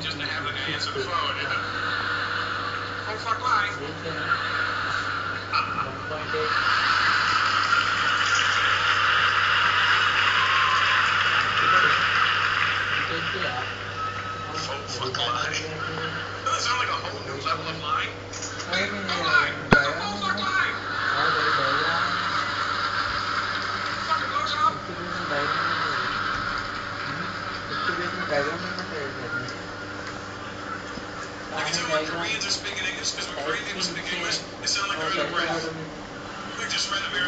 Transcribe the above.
just to have the guy answer the phone. Oh, fuck, line. Oh, fuck, line. Doesn't sound like a whole new level of lying. Hey, oh, line. That's a full fuck line. Fucking blows up. I can tell when Koreans are speaking English, because when Korean people speak English, they sound like they're in a breath. Like just right up here.